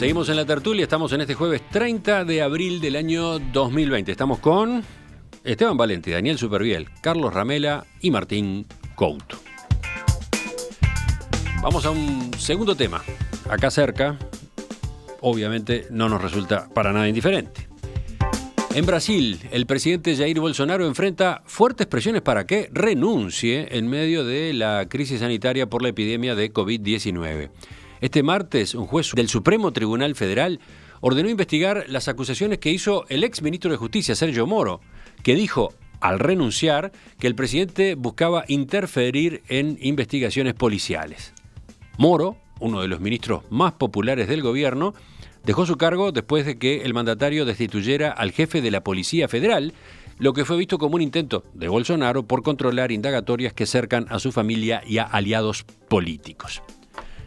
Seguimos en la tertulia, estamos en este jueves 30 de abril del año 2020. Estamos con Esteban Valenti, Daniel Superviel, Carlos Ramela y Martín Couto. Vamos a un segundo tema, acá cerca, obviamente no nos resulta para nada indiferente. En Brasil, el presidente Jair Bolsonaro enfrenta fuertes presiones para que renuncie en medio de la crisis sanitaria por la epidemia de COVID-19. Este martes, un juez del Supremo Tribunal Federal ordenó investigar las acusaciones que hizo el exministro de Justicia, Sergio Moro, que dijo, al renunciar, que el presidente buscaba interferir en investigaciones policiales. Moro, uno de los ministros más populares del gobierno, dejó su cargo después de que el mandatario destituyera al jefe de la Policía Federal, lo que fue visto como un intento de Bolsonaro por controlar indagatorias que cercan a su familia y a aliados políticos.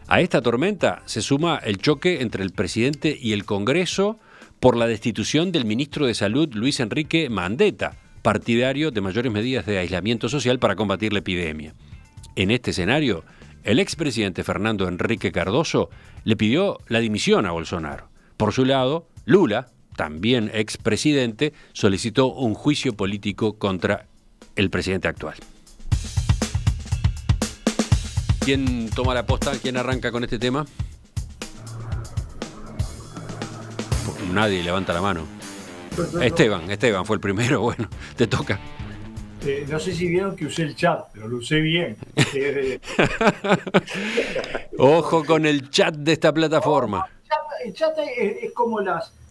A esta tormenta se suma el choque entre el presidente y el Congreso por la destitución del ministro de Salud, Luis Enrique Mandetta, partidario de mayores medidas de aislamiento social para combatir la epidemia. En este escenario, el expresidente Fernando Henrique Cardoso le pidió la dimisión a Bolsonaro. Por su lado, Lula, también expresidente, solicitó un juicio político contra el presidente actual. ¿Quién toma la posta? ¿Quién arranca con este tema? Nadie levanta la mano. Esteban fue el primero. Bueno, te toca. No sé si vieron que usé el chat, pero lo usé bien. Ojo con el chat de esta plataforma. El chat es como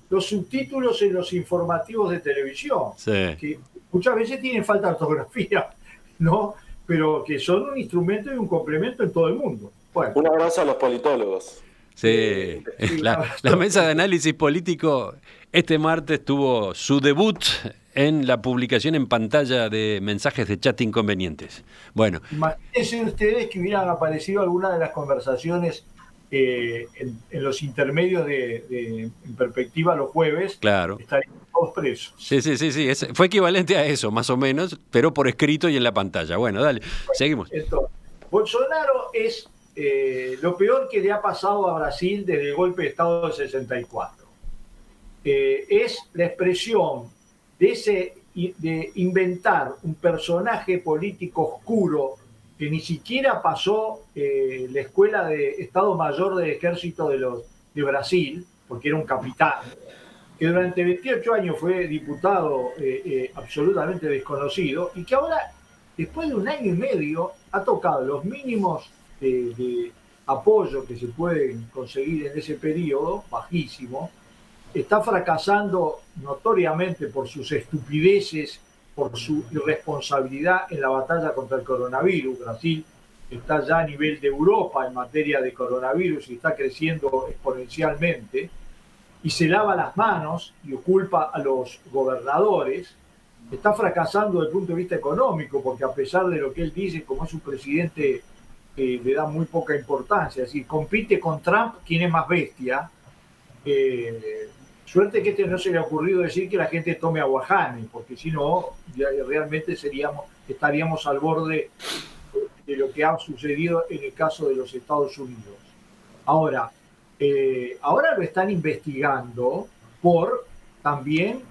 los subtítulos en los informativos de televisión, sí, que muchas veces tienen falta de ortografía, ¿no? Pero que son un instrumento y un complemento en todo el mundo. Bueno. Un abrazo a los politólogos. Sí, la mesa de análisis político este martes tuvo su debut en la publicación en pantalla de mensajes de chat inconvenientes. Bueno, imagínense ustedes que hubieran aparecido alguna de las conversaciones en los intermedios en perspectiva los jueves. Claro. Estarían todos presos. Sí. Fue equivalente a eso, más o menos, pero por escrito y en la pantalla. Bueno, dale, seguimos. Entonces, Bolsonaro es lo peor que le ha pasado a Brasil desde el golpe de Estado del 64. Es la expresión de inventar un personaje político oscuro que ni siquiera pasó la escuela de Estado Mayor del Ejército de Brasil, porque era un capitán, que durante 28 años fue diputado absolutamente desconocido y que ahora, después de un año y medio, ha tocado los mínimos de apoyo que se pueden conseguir en ese periodo, bajísimo. Está fracasando notoriamente por sus estupideces, por su irresponsabilidad en la batalla contra el coronavirus. Brasil está ya a nivel de Europa en materia de coronavirus y está creciendo exponencialmente. Y se lava las manos y culpa a los gobernadores. Está fracasando desde el punto de vista económico, porque a pesar de lo que él dice, como es un presidente que le da muy poca importancia, es decir, compite con Trump, quien es más bestia. Suerte que no se le ha ocurrido decir que la gente tome aguajane, porque si no, realmente estaríamos al borde de lo que ha sucedido en el caso de los Estados Unidos. Ahora lo están investigando por también,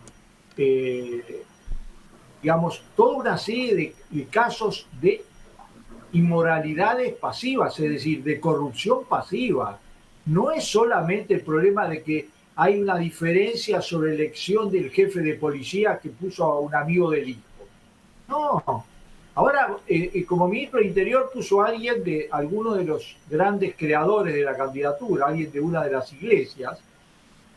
toda una serie de casos de inmoralidades pasivas, es decir, de corrupción pasiva. No es solamente el problema de que hay una diferencia sobre elección del jefe de policía que puso a un amigo del hijo. No. Ahora, como ministro del Interior puso a alguno de los grandes creadores de la candidatura, alguien de una de las iglesias,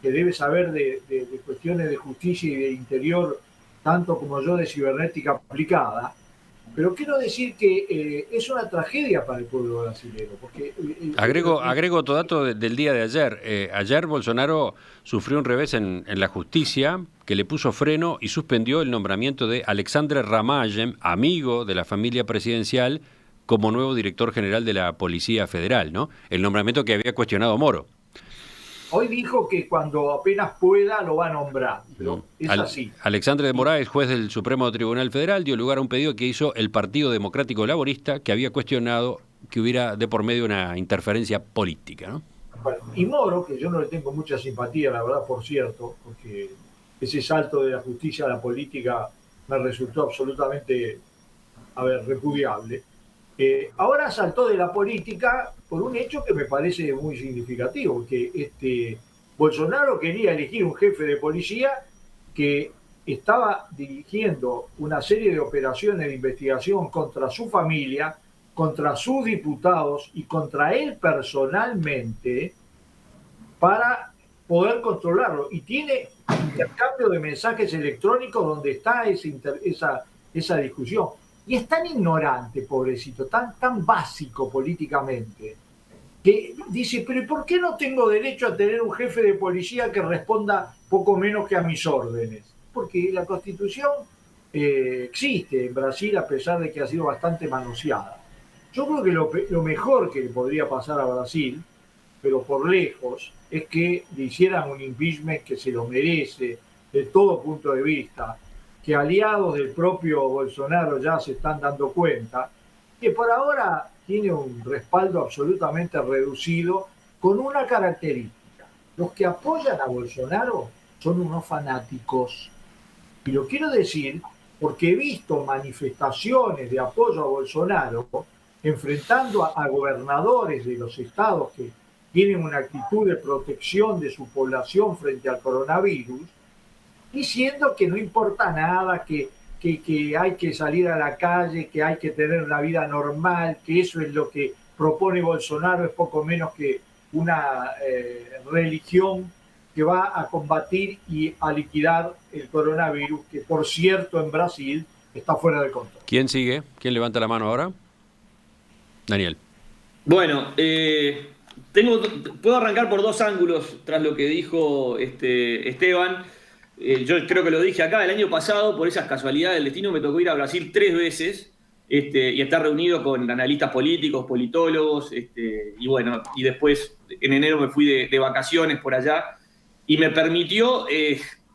que debe saber de cuestiones de justicia y de interior, tanto como yo de cibernética aplicada. Pero quiero decir que es una tragedia para el pueblo brasileño. Porque, agrego otro dato del día de ayer. Ayer Bolsonaro sufrió un revés en la justicia que le puso freno y suspendió el nombramiento de Alexandre Ramallem, amigo de la familia presidencial, como nuevo director general de la Policía Federal, ¿no? El nombramiento que había cuestionado Moro. Hoy dijo que cuando apenas pueda lo va a nombrar, pero es así. Alexandre de Moraes, juez del Supremo Tribunal Federal, dio lugar a un pedido que hizo el Partido Democrático Laborista, que había cuestionado que hubiera de por medio una interferencia política, ¿no? Bueno, y Moro, que yo no le tengo mucha simpatía, la verdad, por cierto, porque ese salto de la justicia a la política me resultó absolutamente, repudiable. Ahora saltó de la política por un hecho que me parece muy significativo, que Bolsonaro quería elegir un jefe de policía que estaba dirigiendo una serie de operaciones de investigación contra su familia, contra sus diputados y contra él personalmente para poder controlarlo. Y tiene intercambio de mensajes electrónicos donde está esa discusión. Y es tan ignorante, pobrecito, tan básico políticamente, que dice, pero ¿y por qué no tengo derecho a tener un jefe de policía que responda poco menos que a mis órdenes? Porque la Constitución existe en Brasil, a pesar de que ha sido bastante manoseada. Yo creo que lo mejor que le podría pasar a Brasil, pero por lejos, es que le hicieran un impeachment que se lo merece, de todo punto de vista, que aliados del propio Bolsonaro ya se están dando cuenta, que por ahora tiene un respaldo absolutamente reducido, con una característica. Los que apoyan a Bolsonaro son unos fanáticos. Y lo quiero decir porque he visto manifestaciones de apoyo a Bolsonaro enfrentando a gobernadores de los estados que tienen una actitud de protección de su población frente al coronavirus, diciendo que no importa nada, que hay que salir a la calle, que hay que tener una vida normal, que eso es lo que propone Bolsonaro, es poco menos que una religión que va a combatir y a liquidar el coronavirus, que por cierto en Brasil está fuera de control. ¿Quién sigue? ¿Quién levanta la mano ahora? Daniel. Bueno, puedo arrancar por dos ángulos tras lo que dijo Esteban. Yo creo que lo dije acá, el año pasado, por esas casualidades del destino, me tocó ir a Brasil 3 veces y estar reunido con analistas políticos, politólogos, y bueno, y después en enero me fui de vacaciones por allá y me permitió,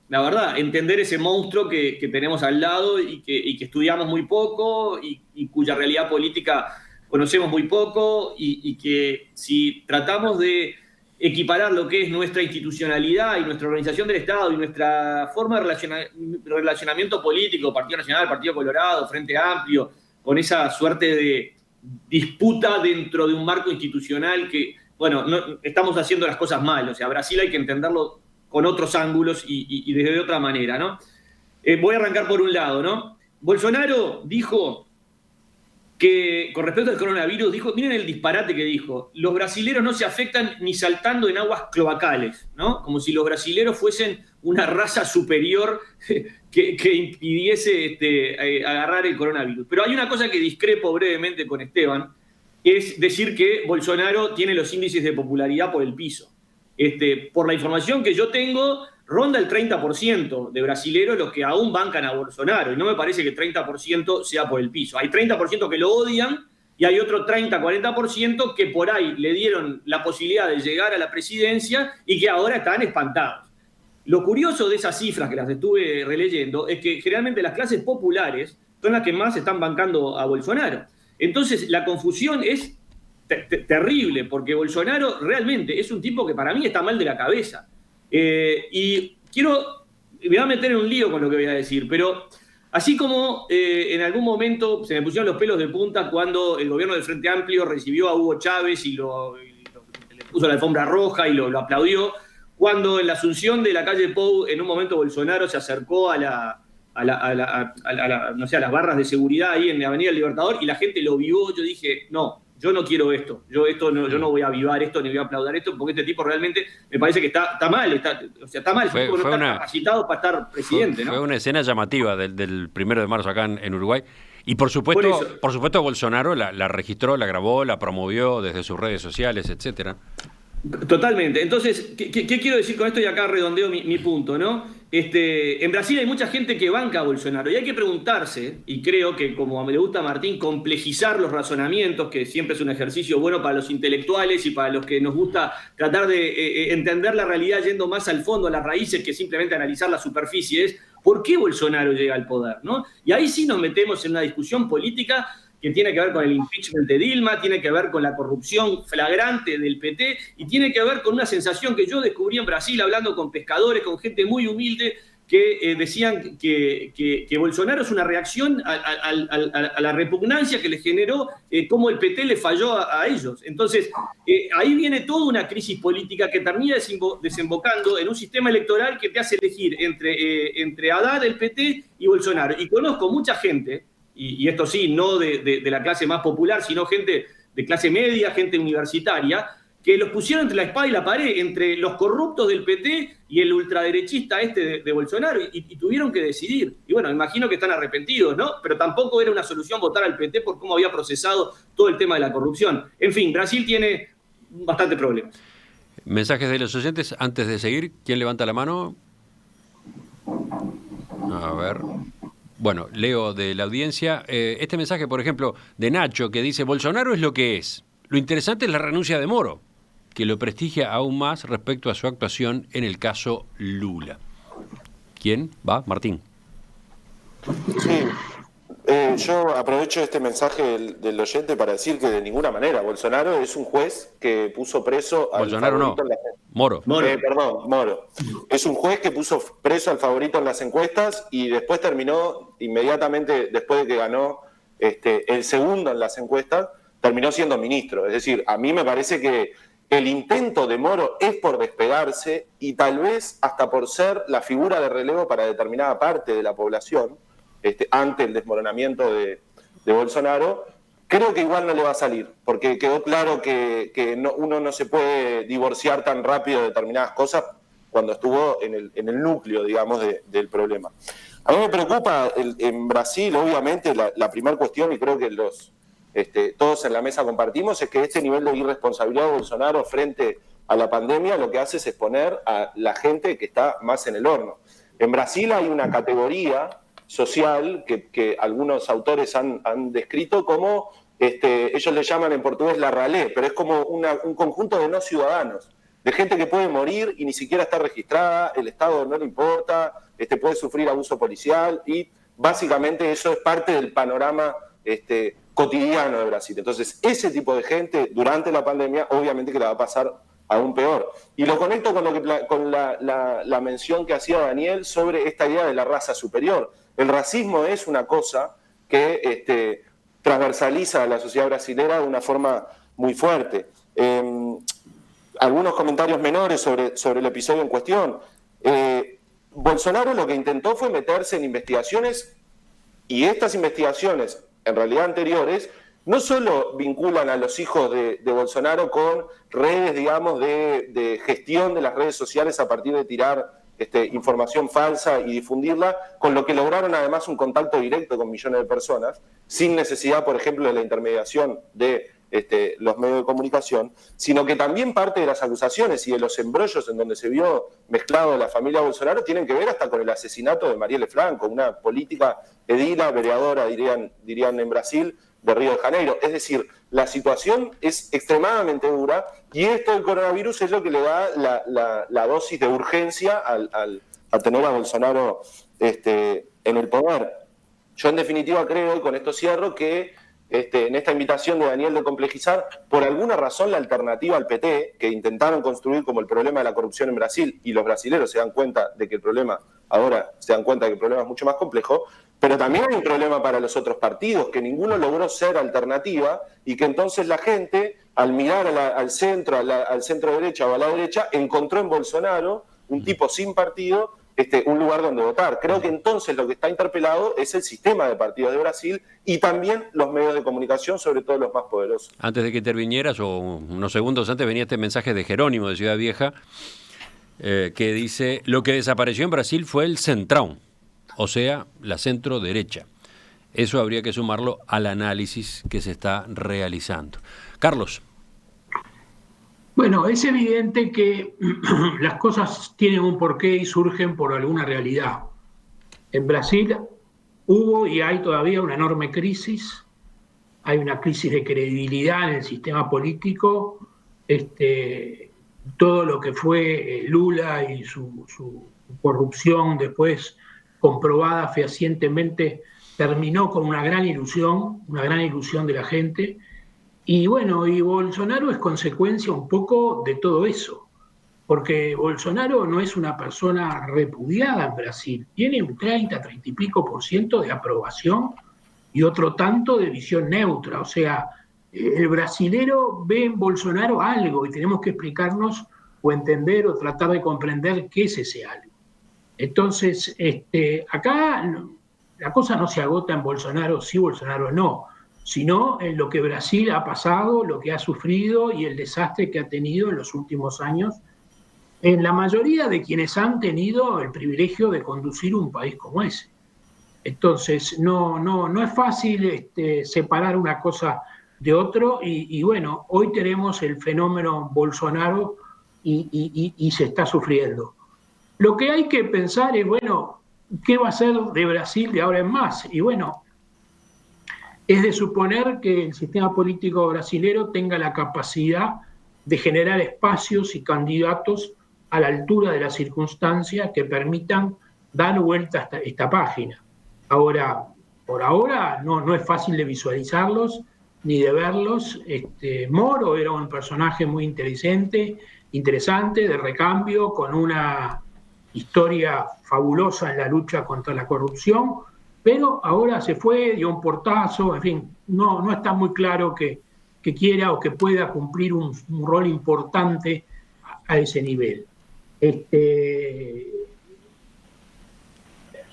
la verdad, entender ese monstruo que tenemos al lado y que estudiamos muy poco y cuya realidad política conocemos muy poco y que si tratamos de equiparar lo que es nuestra institucionalidad y nuestra organización del Estado y nuestra forma de relacionamiento político, Partido Nacional, Partido Colorado, Frente Amplio, con esa suerte de disputa dentro de un marco institucional que, bueno, no, estamos haciendo las cosas mal. O sea, Brasil hay que entenderlo con otros ángulos y desde otra manera, ¿no? Voy a arrancar por un lado, ¿no? Bolsonaro dijo que con respecto al coronavirus, dijo, miren el disparate que dijo, los brasileros no se afectan ni saltando en aguas cloacales, ¿no? Como si los brasileros fuesen una raza superior que impidiese agarrar el coronavirus. Pero hay una cosa que discrepo brevemente con Esteban, es decir que Bolsonaro tiene los índices de popularidad por el piso. Por la información que yo tengo, ronda el 30% de brasileros los que aún bancan a Bolsonaro, y no me parece que el 30% sea por el piso. Hay 30% que lo odian y hay otro 30-40% que por ahí le dieron la posibilidad de llegar a la presidencia y que ahora están espantados. Lo curioso de esas cifras que las estuve releyendo es que generalmente las clases populares son las que más están bancando a Bolsonaro. Entonces la confusión es terrible, porque Bolsonaro realmente es un tipo que para mí está mal de la cabeza. Y me voy a meter en un lío con lo que voy a decir, pero así como en algún momento se me pusieron los pelos de punta cuando el gobierno del Frente Amplio recibió a Hugo Chávez y le puso la alfombra roja y lo aplaudió, cuando en la asunción de la calle Pou en un momento Bolsonaro se acercó a las barras de seguridad ahí en la Avenida Libertador y la gente lo vio, yo dije, no, yo no quiero esto, yo no voy a avivar esto ni voy a aplaudar esto, porque este tipo realmente me parece que está mal, está mal, no está capacitado para estar presidente. Fue una escena llamativa del 1 de marzo acá en Uruguay. Y por supuesto Bolsonaro la registró, la grabó, la promovió desde sus redes sociales, etcétera. Totalmente. Entonces, ¿qué quiero decir con esto? Y acá redondeo mi punto, ¿no? En Brasil hay mucha gente que banca a Bolsonaro y hay que preguntarse, y creo que como me le gusta a Martín, complejizar los razonamientos, que siempre es un ejercicio bueno para los intelectuales y para los que nos gusta tratar de entender la realidad yendo más al fondo, a las raíces, que simplemente analizar la superficie, es ¿por qué Bolsonaro llega al poder, ¿no? Y ahí sí nos metemos en una discusión política que tiene que ver con el impeachment de Dilma, tiene que ver con la corrupción flagrante del PT y tiene que ver con una sensación que yo descubrí en Brasil hablando con pescadores, con gente muy humilde, que decían que Bolsonaro es una reacción a la repugnancia que le generó cómo el PT le falló a ellos. Entonces, ahí viene toda una crisis política que termina desembocando en un sistema electoral que te hace elegir entre Haddad, el PT, y Bolsonaro. Y conozco mucha gente, y esto sí, no de la clase más popular, sino gente de clase media, gente universitaria, que los pusieron entre la espada y la pared, entre los corruptos del PT y el ultraderechista de Bolsonaro, y tuvieron que decidir. Y bueno, imagino que están arrepentidos, ¿no? Pero tampoco era una solución votar al PT por cómo había procesado todo el tema de la corrupción. En fin, Brasil tiene bastantes problemas. Mensajes de los oyentes antes de seguir. ¿Quién levanta la mano? A ver. Bueno, leo de la audiencia. Este mensaje, por ejemplo, de Nacho, que dice: Bolsonaro es lo que es. Lo interesante es la renuncia de Moro, que lo prestigia aún más respecto a su actuación en el caso Lula. ¿Quién va? Martín. Sí, yo aprovecho este mensaje del oyente para decir que de ninguna manera Bolsonaro es un juez que puso preso al Bolsonaro favorito no, Moro. Perdón, Moro. Es un juez que puso preso al favorito en las encuestas y después terminó, inmediatamente después de que ganó el segundo en las encuestas, terminó siendo ministro. Es decir, a mí me parece que el intento de Moro es por despegarse y tal vez hasta por ser la figura de relevo para determinada parte de la población, ante el desmoronamiento de Bolsonaro. Creo que igual no le va a salir, porque quedó claro que uno no se puede divorciar tan rápido de determinadas cosas cuando estuvo en el núcleo, digamos, del problema. A mí me preocupa en Brasil, obviamente, la primera cuestión, y creo que todos en la mesa compartimos, es que este nivel de irresponsabilidad de Bolsonaro frente a la pandemia lo que hace es exponer a la gente que está más en el horno. En Brasil hay una categoría social que algunos autores han descrito como, ellos le llaman en portugués la ralé, pero es como un conjunto de no ciudadanos, de gente que puede morir y ni siquiera está registrada, el Estado no le importa, puede sufrir abuso policial y básicamente eso es parte del panorama cotidiano de Brasil. Entonces, ese tipo de gente durante la pandemia obviamente que la va a pasar aún peor. Y lo conecto con la mención que hacía Daniel sobre esta idea de la raza superior. El racismo es una cosa que transversaliza a la sociedad brasilera de una forma muy fuerte. Algunos comentarios menores sobre el episodio en cuestión. Bolsonaro lo que intentó fue meterse en investigaciones, y estas investigaciones, en realidad anteriores, no solo vinculan a los hijos de Bolsonaro con redes, digamos, de gestión de las redes sociales a partir de tirar información falsa y difundirla, con lo que lograron además un contacto directo con millones de personas, sin necesidad, por ejemplo, de la intermediación de los medios de comunicación, sino que también parte de las acusaciones y de los embrollos en donde se vio mezclado la familia Bolsonaro tienen que ver hasta con el asesinato de Marielle Franco, una política edila, vereadora, dirían en Brasil, de Río de Janeiro. Es decir, la situación es extremadamente dura y esto del coronavirus es lo que le da la dosis de urgencia a tener a Bolsonaro en el poder. Yo en definitiva creo, y con esto cierro, que en esta invitación de Daniel de complejizar, por alguna razón la alternativa al PT, que intentaron construir como el problema de la corrupción en Brasil, y los brasileros se dan cuenta de que el problema, ahora se dan cuenta de que el problema es mucho más complejo, pero también hay un problema para los otros partidos, que ninguno logró ser alternativa, y que entonces la gente, al mirar al centro derecha o a la derecha, encontró en Bolsonaro, un tipo sin partido, un lugar donde votar. Creo que entonces lo que está interpelado es el sistema de partidos de Brasil y también los medios de comunicación, sobre todo los más poderosos. Antes de que intervinieras, o unos segundos antes, venía este mensaje de Jerónimo de Ciudad Vieja, que dice: lo que desapareció en Brasil fue el centrão, o sea, la centro derecha. Eso habría que sumarlo al análisis que se está realizando. Carlos. Bueno, es evidente que las cosas tienen un porqué y surgen por alguna realidad. En Brasil hubo y hay todavía una enorme crisis, hay una crisis de credibilidad en el sistema político, todo lo que fue Lula y su corrupción después comprobada fehacientemente terminó con una gran ilusión de la gente. Y bueno, y Bolsonaro es consecuencia un poco de todo eso, porque Bolsonaro no es una persona repudiada en Brasil, tiene un 30 y pico % de aprobación y otro tanto de visión neutra. O sea, el brasilero ve en Bolsonaro algo y tenemos que explicarnos o entender o tratar de comprender qué es ese algo. Entonces, acá la cosa no se agota en Bolsonaro sí, Bolsonaro no, sino en lo que Brasil ha pasado, lo que ha sufrido y el desastre que ha tenido en los últimos años en la mayoría de quienes han tenido el privilegio de conducir un país como ese. Entonces, no es fácil separar una cosa de otro y bueno, hoy tenemos el fenómeno Bolsonaro y se está sufriendo. Lo que hay que pensar es, bueno, ¿qué va a ser de Brasil de ahora en más? Y bueno, es de suponer que el sistema político brasilero tenga la capacidad de generar espacios y candidatos a la altura de las circunstancias que permitan dar vuelta a esta página. Ahora, por ahora no es fácil de visualizarlos ni de verlos. Moro era un personaje muy interesante, de recambio, con una historia fabulosa en la lucha contra la corrupción, pero ahora se fue, dio un portazo, en fin, no está muy claro que quiera o que pueda cumplir un rol importante a ese nivel.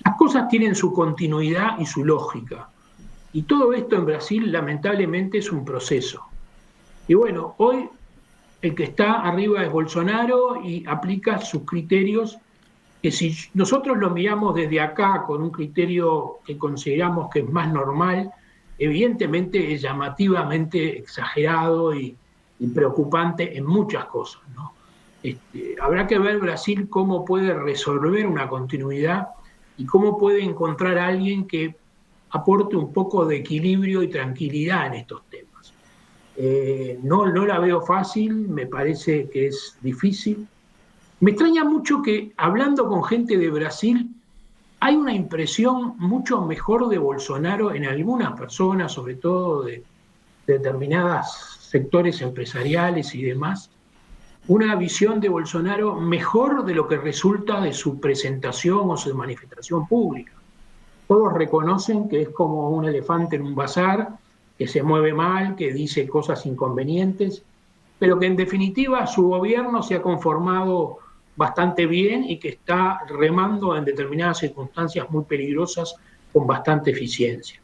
Las cosas tienen su continuidad y su lógica, y todo esto en Brasil lamentablemente es un proceso. Y bueno, hoy el que está arriba es Bolsonaro y aplica sus criterios, que si nosotros lo miramos desde acá con un criterio que consideramos que es más normal, evidentemente es llamativamente exagerado y preocupante en muchas cosas, ¿no? Habrá que ver Brasil cómo puede resolver una continuidad y cómo puede encontrar a alguien que aporte un poco de equilibrio y tranquilidad en estos temas. No la veo fácil, me parece que es difícil. Me extraña mucho que, hablando con gente de Brasil, hay una impresión mucho mejor de Bolsonaro en algunas personas, sobre todo de determinados sectores empresariales y demás, una visión de Bolsonaro mejor de lo que resulta de su presentación o su manifestación pública. Todos reconocen que es como un elefante en un bazar, que se mueve mal, que dice cosas inconvenientes, pero que en definitiva su gobierno se ha conformado bastante bien y que está remando en determinadas circunstancias muy peligrosas con bastante eficiencia.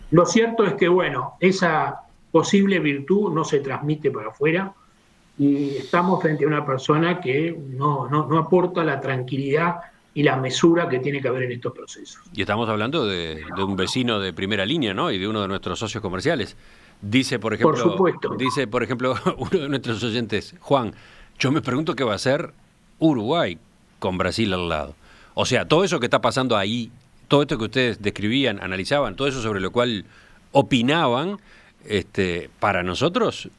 Lo cierto es que, bueno, esa posible virtud no se transmite para afuera y estamos frente a una persona que no aporta la tranquilidad y la mesura que tiene que haber en estos procesos. Y estamos hablando de un vecino de primera línea, ¿no? Y de uno de nuestros socios comerciales. Dice, por ejemplo, uno de nuestros oyentes, Juan, yo me pregunto qué va a hacer Uruguay con Brasil al lado. O sea, todo eso que está pasando ahí, todo esto que ustedes describían, analizaban, todo eso sobre lo cual opinaban, para nosotros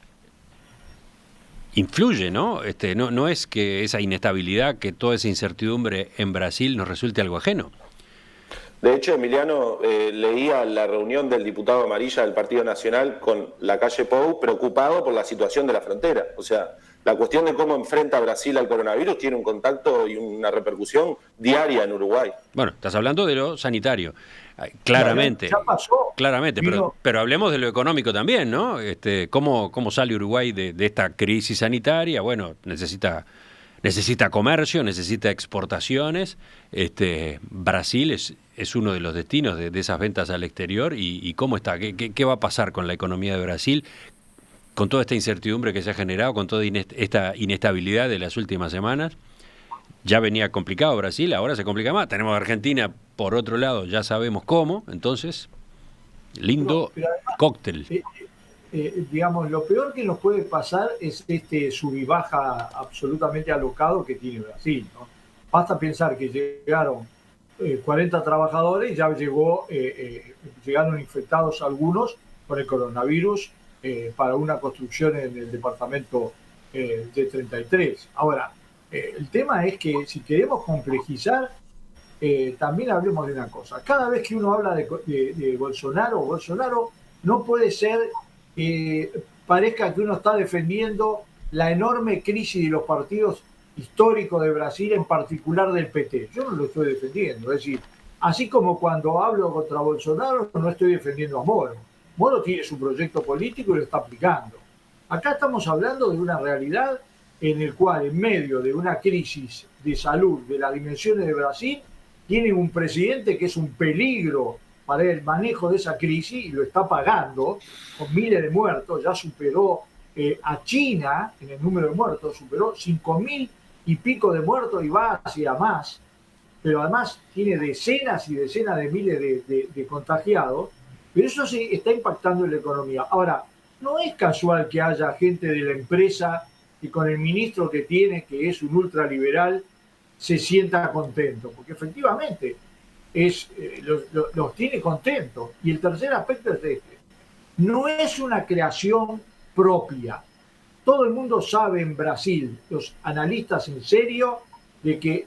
influye, ¿no? No es que esa inestabilidad, que toda esa incertidumbre en Brasil nos resulte algo ajeno. De hecho, Emiliano, leía la reunión del diputado Amarilla del Partido Nacional con Lacalle Pou, preocupado por la situación de la frontera. O sea, la cuestión de cómo enfrenta Brasil al coronavirus tiene un contacto y una repercusión diaria en Uruguay. Bueno, estás hablando de lo sanitario, claramente. Ya pasó. Claramente, pero hablemos de lo económico también, ¿no? ¿Cómo sale Uruguay de esta crisis sanitaria? Bueno, necesita comercio, necesita exportaciones. Brasil es uno de los destinos de esas ventas al exterior. ¿Y cómo está? ¿Qué va a pasar con la economía de Brasil? Con toda esta incertidumbre que se ha generado, con toda esta inestabilidad de las últimas semanas. Ya venía complicado Brasil, ahora se complica más. Tenemos a Argentina, por otro lado, ya sabemos cómo. Entonces, lindo pero además, cóctel. Digamos, lo peor que nos puede pasar es este sub y baja absolutamente alocado que tiene Brasil, ¿no? Basta pensar que llegaron 40 trabajadores y ya llegaron infectados algunos con el coronavirus para una construcción en el departamento de 33. Ahora, el tema es que si queremos complejizar, también hablemos de una cosa. Cada vez que uno habla de Bolsonaro, Bolsonaro no puede ser, parezca que uno está defendiendo la enorme crisis de los partidos históricos de Brasil, en particular del PT. Yo no lo estoy defendiendo. Es decir, así como cuando hablo contra Bolsonaro, no estoy defendiendo a Moro. Moro tiene su proyecto político y lo está aplicando. Acá estamos hablando de una realidad en el cual, en medio de una crisis de salud de las dimensiones de Brasil, tiene un presidente que es un peligro para el manejo de esa crisis y lo está pagando con miles de muertos. Ya superó a China en el número de muertos, superó 5.000 y pico de muertos y va hacia más, pero además tiene decenas y decenas de miles de contagiados, pero eso sí está impactando en la economía. Ahora, no es casual que haya gente de la empresa y con el ministro que tiene, que es un ultraliberal, se sienta contento, porque efectivamente los tiene contentos. Y el tercer aspecto es este: no es una creación propia. Todo el mundo sabe en Brasil, los analistas en serio, de que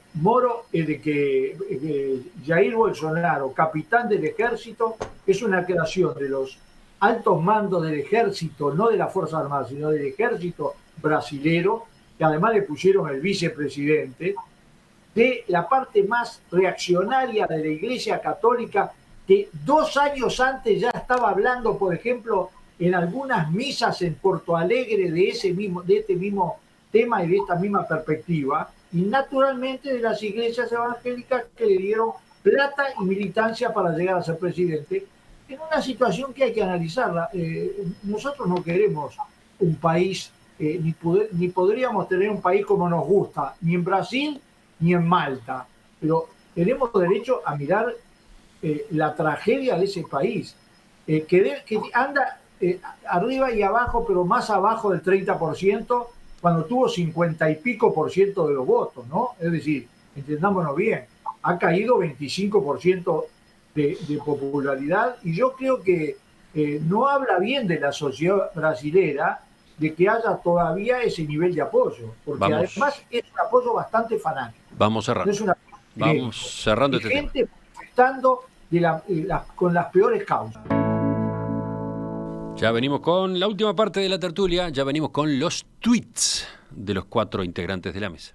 Jair Bolsonaro, capitán del ejército, es una creación de los altos mandos del ejército, no de las Fuerzas Armadas, sino del ejército brasilero, que además le pusieron el vicepresidente, de la parte más reaccionaria de la Iglesia Católica, que 2 años antes ya estaba hablando, por ejemplo, en algunas misas en Porto Alegre de este mismo tema y de esta misma perspectiva, y naturalmente de las iglesias evangélicas que le dieron plata y militancia para llegar a ser presidente, en una situación que hay que analizarla. Nosotros no queremos un país, ni podríamos tener un país como nos gusta, ni en Brasil ni en Malta, pero tenemos derecho a mirar la tragedia de ese país, que anda arriba y abajo, pero más abajo del 30%, cuando tuvo 50 y pico por ciento de los votos, ¿no? Es decir, entendámonos bien, ha caído 25% de popularidad, y yo creo que no habla bien de la sociedad brasilera de que haya todavía ese nivel de apoyo, porque además es un apoyo bastante fanático. Vamos cerrando. No es Vamos cerrando este tema. Gente manifestando con las peores causas. Ya venimos con la última parte de la tertulia, ya venimos con los tweets de los 4 integrantes de la mesa.